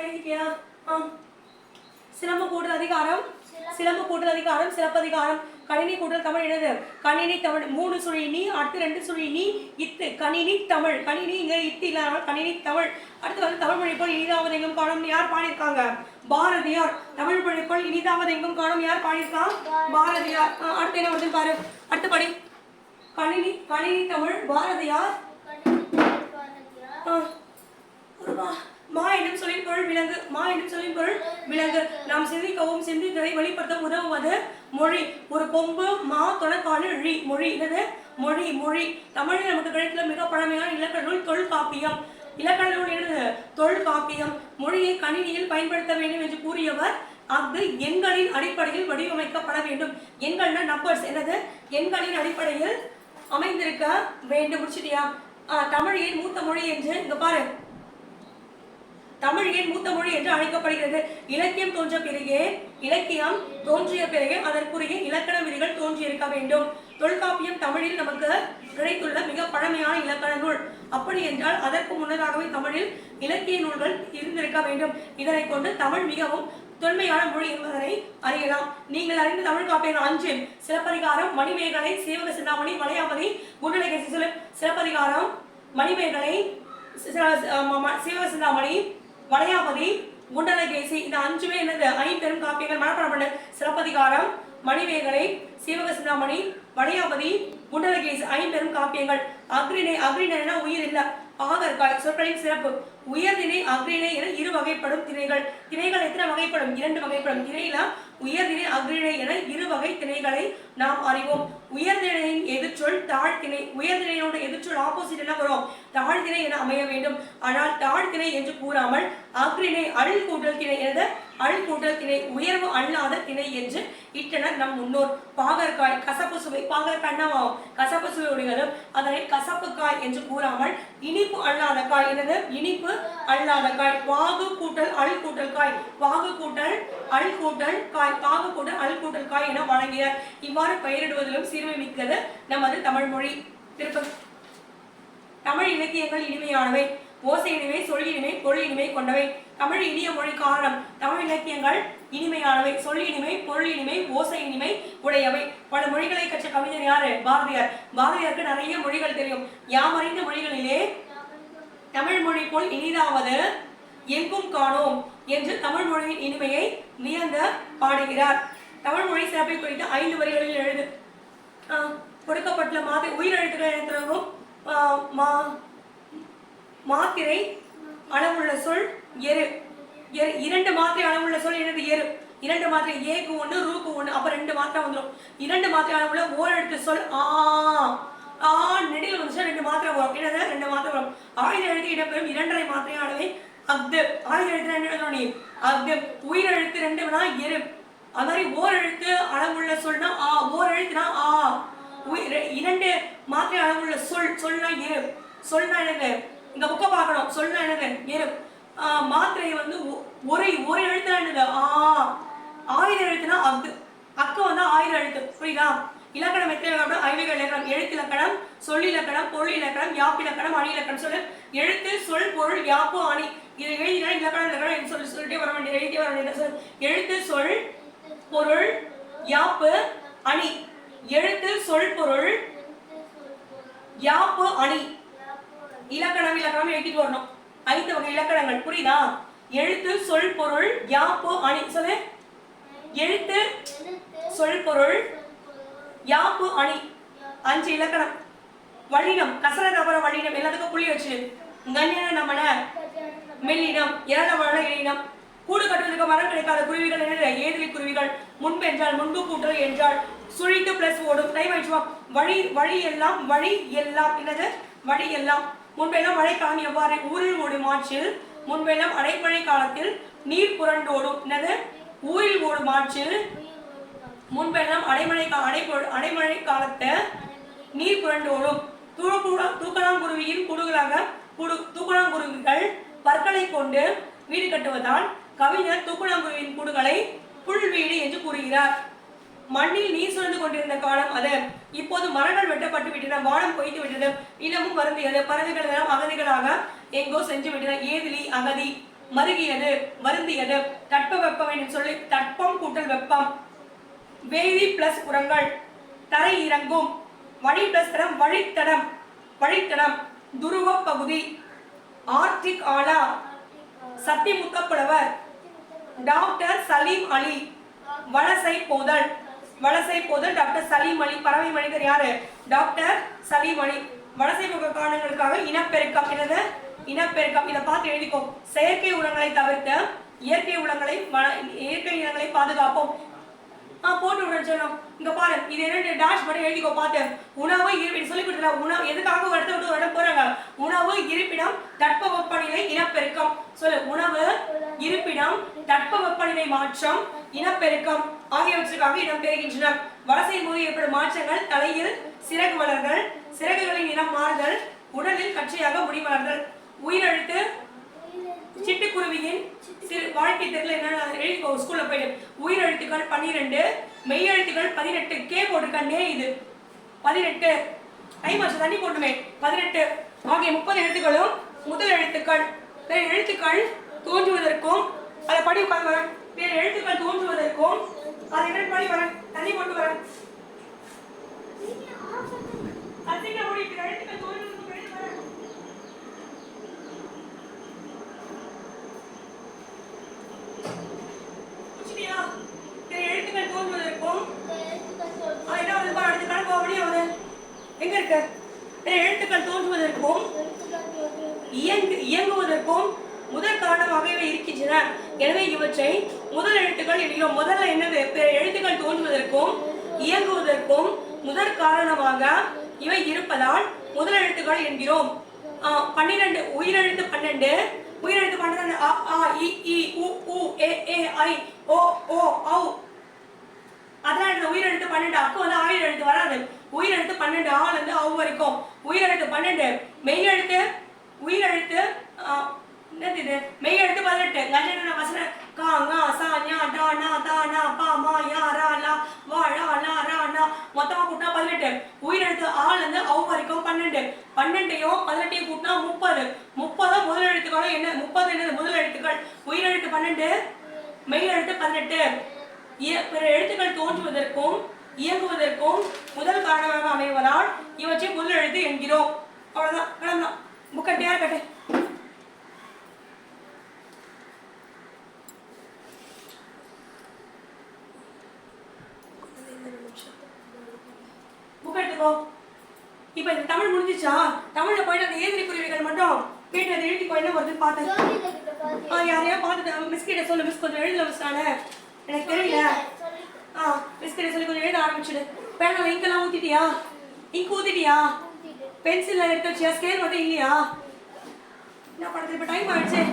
எழுதிக்கியா? சிலம்பு கூட்டல் அதிகாரம் சிலப்பதிகாரம். கணினி கூட்டல் தமிழ் என்னது? கணினி தமிழ். 3 சுழி நீ, அடுத்து 2 சுழி நீ இத்து. கணினி தமிழ். கணினி இங்க இத்து இல்லாமல் கணினி தமிழ். அடுத்து வந்து தமிழ் மொழி போல் இனிதாவது எங்கும் காணும் யார் பாடியிருக்காங்க? பாரதியார். தமிழ் மொழி போல் இனிதாவது எங்கும் காணும் யார் பாடியிருக்காங்க? பாரதியார். அடுத்து என்ன வருது பாரு, அடுத்து படி. கணினி தமிழ் பாரதியார். மா என்னும் சொல்லின் பொருள் விலங்கு. நாம் சிந்திக்கவும் சிந்தித்ததை வெளிப்படுத்த உதவுவது மொழி. ஒரு கொம்பு மா தொடக்காலு ழி. மொழி என்னது? மொழி. தமிழில் நமக்கு கிடைத்துள்ள மிக பழமையான இலக்கண நூல் தொல்காப்பியம். இலக்கண நூல் என்னது? தொல்காப்பியம். மொழியை கணினியில் பயன்படுத்த வேண்டும் என்று கூறியவர் அது எண்களின் அடிப்படையில் வடிவமைக்கப்பட வேண்டும். எண்கள்னா நம்பர்ஸ். என்னது? எண்களின் அடிப்படையில் அமைந்திருக்க வேண்டும். முடிச்சிட்டியா? தமிழ் ஏன் மூத்த மொழி என்று இங்க பாரு. தமிழ் ஏன் மூத்த மொழி என்று அழைக்கப்படுகிறது? இலக்கியம் தோன்றிய பிறகு அதற்குரிய இலக்கண விதிகள் தோன்றியிருக்க வேண்டும். தொல்காப்பியம் தமிழில் நமக்கு கிடைத்துள்ள மிக பழமையான இலக்கண நூல். அப்படி என்றால் அதற்கு முன்னதாகவே தமிழில் இலக்கிய நூல்கள் இருந்திருக்க வேண்டும். இதனை கொண்டு தமிழ் மிகவும் தொன்மையான மொழி என்பதனை அறியலாம். நீங்கள் அறிந்த தமிழ் காப்பியங்கள் 5: சிலப்பதிகாரம், மணிமேகலை, சீவக சிந்தாமணி, வளையாபதி, குண்டலகேசி. சிலப்பதிகாரம், மணிமேகலை, சீவக சிந்தாமணி, வளையாபதி, குண்டலகேசி. இந்த 5மே என்னது? 5 பெரும் காப்பியங்கள். மனப்பாடம் பண்ணு. சிலப்பதிகாரம், மணிமேகலை, சீவக சிந்தாமணி, வளையாபதி, குண்டலகேசி 5 பெரும் காப்பியங்கள். அக்ரிணை உயிர் இல்ல. பாகற்காய். சொற்களின் சிறப்பு. உயர்திணை, அக்ரிணை என 2 வகைப்படும் திணைகள். திணைகள் எத்தனை வகைப்படும்? 2 வகைப்படும். திணையில உயர்திணை, அக்ரிணை என 2 வகை திணைகளை நாம் அறிவோம். உயர்திணையின் எதிர்ச்சொல் தாழ்த்திணை. உயர்திணையோட எதிர்ச்சொல் ஆப்போசிட் என்ன வரும்? தாழ்த்திணை என அமைய வேண்டும். ஆனால் தாழ்த்திணை என்று கூறாமல் அக்ரிணை அழில் கூட்டல் திணை எனது அழில் கூட்டல் திணை உயர்வு அல்லாத திணை என்று இட்டனர் நம் முன்னோர். பாகற்காய் கசப்பு சுவை. பாகற்காய் என்னவாகும்? கசப்பு சுவை உடையது. அதனை கசப்பு காய் என்று கூறாமல் இனிப்பு அல்லாத காய். எனது இனிப்பு அல்லாத காய். பாகு கூட்டல் அழில் கூட்டல் காய். பாகு கூட்டல் அழில் கூட்டல் காய். பாகு கூட்டல் அழில் கூட்டல் காய் என வழங்கினர். இவ்வாறு பெயரிடுவதிலும் சிறுமை மிக்கது நமது தமிழ் மொழி. திருப்ப தமிழ் இலக்கியங்கள் இனிமையானவை. ஓசை இனிமை, சொல் இனிமை, பொருள் இனிமை கொண்டவை. தமிழ் இனிய மொழி காரணம். தமிழ் இலக்கியங்கள் இனிமையானவை. சொல் இனிமை, பொருள் இனிமை, ஓசை இனிமை உடையவை. பல மொழிகளை கற்ற கவிஞர் யாரு? பாரதியார். பாரதியாருக்கு நிறைய மொழிகள் தெரியும். யாமறிந்த மொழிகளிலே தமிழ் மொழி போல் இனிதாவது எங்கும் காணோம் என்று தமிழ் மொழியின் இனிமையை வியந்து பாடுகிறார். தமிழ் மொழி சிறப்பை குறித்து 5 வரிகளில் எழுது. கொடுக்கப்பட்டுள்ள மாதிரி உயிரெழுத்துக்கள் எழுத்துறவும் மாத்திரை அளவுள்ள சொல் எரு. 2 மாத்திரை அளவுள்ள சொல் என்னது? எரு. 2 மாத்திரை ஏக்கு 1 ரூக்கு 1 அப்ப 2 மாத்திரை வந்துடும். 2 மாத்திரை அளவுள்ள ஓரெழுத்து சொல் நெடில் வந்துச்சா 2 மாத்திரை வரும். என்னது? 2 மாத்திரை வரும். ஆயுத எழுத்து இடம்பெறும் 2.5 மாத்திரை அளவை அக்து. ஆயுத எழுத்து 2 எழுதணும். அக்து. உயிரெழுத்து 2 வேணா எரு. அது மாதிரி ஓரெழுத்து அளவுள்ள சொல்னா ஓரெழுத்துனா 2 மாத்திரை அளவுள்ள சொல்னா எரு. சொல்னா என்னது? இந்த புக்க பார்க்கணும். சொல்னா என்னது? எரு. மாத்திரை வந்து ஒரு எழுத்துனா என்னது? ஆயுத எழுத்துனா அக்து. அக்க வந்து ஆயுத எழுத்து. புரியுதா? இலக்கணம் எத்தனை வகைப்படும்? 5 வகை இலக்கணம். எழுத்து இலக்கணம், சொல் இலக்கணம், பொருள் இலக்கணம், யாப்பு இலக்கணம், அணி இலக்கணம். சொல்லு. எழுத்து, சொல், பொருள், யாப்பு, அணி. இதை எழுதினா இலக்கணம் சொல்லிட்டே வர வேண்டிய எழுதியே வர வேண்டிய எழுத்து, சொல், பொருள், யாப்பு, அணி. எழுத்து, சொல், பொருள், யாப்பு, அணி. இலக்கணம் எழுதிட்டு வரணும். 5 வகை இலக்கணங்கள். புரியுதா? எழுத்து, சொல், பொருள், யாப்பு, அணி. சொல்லு. எழுத்து, சொல், பொருள், யாப்பு, அணி. 5 இலக்கணம். வல்லினம். கசர தவற வல்லினம். எல்லாத்துக்கும் புள்ளி வச்சு. கண்ணியன நமன மெல்லினம். இரண்டவள இனம். கூடு கட்டுவதற்கு மரம் கிடைக்காத குருவிகள் என்ன? ஏதிலி குருவிகள். முன்பு என்றால் முன்பு கூட்டல் என்றால் சுழித்து பிளஸ் ஓடும். டைம் ஆயிடுச்சுவா. வழி எல்லாம் என்னது? வழி எல்லாம். முன்பெல்லாம் மழைக்காலம் எவ்வாறு? ஊரில் ஓடும் ஆற்றில். முன்பெல்லாம் அடைமழை காலத்தில் நீர் புரண்டோடும். என்னது? ஊரில் ஓடும் ஆற்றில் முன்பெல்லாம் அடைமழை காலத்து நீர் புரண்டோடும். தூக்கணாங்குருவியின் தூக்கணாங்குருவிகள் பற்களை கொண்டு வீடு கட்டுவதால் கவிஞர் தூக்கணாங்குருவியின் கூடுகளை புல் வீடு என்று கூறுகிறார். மண்ணில் நீர் சுரந்து கொண்டிருந்த காலம் அது. இப்போது மரங்கள் வெட்டப்பட்டு விட்டன. வானம் கொய்து விட்டது. நிலமும் வருந்தியது. பறவைகள் எல்லாம் அகதிகளாக எங்கோ சென்று விட்டன. ஏதிலி, அகதி. மருகியது வருந்தியது. தட்பவெப்பம் என்று சொல்லி தட்பம் கூட்டல் வெப்பம். வேதி பிளஸ் உரங்கள். தரை இறங்கும். வழி பிளஸ் தடம் வழித்தடம் வழித்தடம். துருவ பகுதி. ஆர்டிக் ஆலா. சத்தி முத்தப்புலவர். டாக்டர் சலீம் அலி. வலசை போதல். வலசை போதல் டாக்டர் சலீம் அலி. பறவை மனிதர் யாரு? டாக்டர் சலீம் அலி. வலசை போக காரணங்களுக்காக இனப்பெருக்கம். என்னது? இனப்பெருக்கம். இதை பார்த்து எழுதிக்கோ. செயற்கை உரங்களை தவிர்த்து இயற்கை இனங்களை பாதுகாப்போம். போட்டு விடுறோம். இங்க பாரு, இது என்ன டாஷ் மட்டும் எழுதிக்கோ. பார்த்து உணவு இருப்பிடம் சொல்லி கொடுத்துருக்க. உணவு எதுக்காக இடத்த விட்டு இடம் போறாங்க? உணவு இருப்பிடம் தட்பவெப்பநிலை இனப்பெருக்கம். சொல்லு. உணவு இருப்பிடம் தட்பவெப்பநிலை மாற்றம் இனப்பெருக்கம் ஆகியவற்றுக்காக இடம்பெறுகின்றன. வலசையின் போது ஏற்படும் மாற்றங்கள் தலையில் சிறகு வளர்தல், சிறகுகளின் நிறம் மாறுதல், உடலில் கட்சியாக முடி வளர்தல். உயிரெழுத்து சிட்டுக்குருவியின் வாழ்க்கை தெரியல என்ன ஸ்கூல்ல போயிட்டு. உயிரெழுத்துக்கள் 12, மெய்யெழுத்துக்கள் 18. கே போட்டிருக்கே. இது 18. ஐமாச்சு தண்ணி போட்டுமே. 18 ஆகிய 30 எழுத்துக்களும் முதல் எழுத்துக்கள். எழுத்துக்கள் தோன்றுவதற்கும் அதை படி உட்காந்து வரேன். எழுத்துக்கள் தோன்றுவதற்கும் அதை என்ன படி வரேன். தண்ணி போட்டு வரேன். எழுத்துக்கள் தோன்றுவதற்கும் எழுத்துக்கள் தோன்றுவதற்கும் எங்க இருக்கு? எழுத்துக்கள் தோன்றுவதற்கும் இயங்குவதற்கும் முதல் காரணமாக இவை இருக்கின்றன. எனவே இவற்றை முதல் எழுத்துக்கள் என்கிறோம். முதல்ல என்னது? எழுத்துக்கள் தோன்றுவதற்கும் இயங்குவதற்கும் முதற் காரணமாக இவை இருப்பதால் முதல் எழுத்துக்கள் என்கிறோம். 12 உயிரெழுத்து 12. உயிரெழுத்து 12 அ ஆ இ ஈ உ ஊ ஏ ஏ ஐ ஓ ஓ ஔ. அதனால உயிரெழுத்து 12. அக்கு வந்து ஆயுள் எழுத்து வராது. உயிரெழுத்து 12 ஆல இருந்து ஔ வரைக்கும். உயிரெழுத்து 12. மெய்யெழுத்து உயிரெழுத்து என்னது இது? மெய்யெழுத்து 18. கஜன வசன கா ங ச ஞ ட ந த ந ப ம ய ர ல வ ழ ல ர ந மொத்தமா கூட்டினா 18. உயிரெழுத்து ஆல இருந்து ஔ வரைக்கும் 12. 12யும் 18யும் கூட்டினா 30. 30 முதல் எழுத்துக்கள் என்ன? 30 என்னது? முதல் எழுத்துக்கள். உயிரெழுத்து 12, மெய்யெழுத்து 18. பிற எழுத்துக்கள் தோன்றுவதற்கும் இயங்குவதற்கும் முதல் காரணமாக அமைவதால் இவற்றை முதல் எழுத்து என்கிறோம். அவ்வளவுதான். கிளம்பலாம். புக்கை யார் கட்டு? புக் எடுத்துக்கோ. இப்ப இந்த தமிழ் முடிஞ்சிச்சா? தமிழ்ல போயிட்டு அந்த ஏதிரி குருவிகள் மட்டும் வீட்டுல எழுதிக்கோ. என்ன வருதுன்னு பார்த்தேன். யாரையா பார்த்து மிஸ் கிட்ட சொல்லு. மிஸ் கொஞ்சம் எழுத வச்சானே, எனக்கு தெரியல. மிஸ் கிட்ட சொல்லி கொஞ்சம் எழுத ஆரம்பிச்சுடு. பேனால இங்கெல்லாம் ஊத்திட்டியா? இங்கு ஊத்திட்டியா? பென்சில் எடுத்து வச்சியா? ஸ்கேல் மட்டும் இல்லையா? என்ன பண்றது? இப்ப டைம் ஆயிடுச்சு.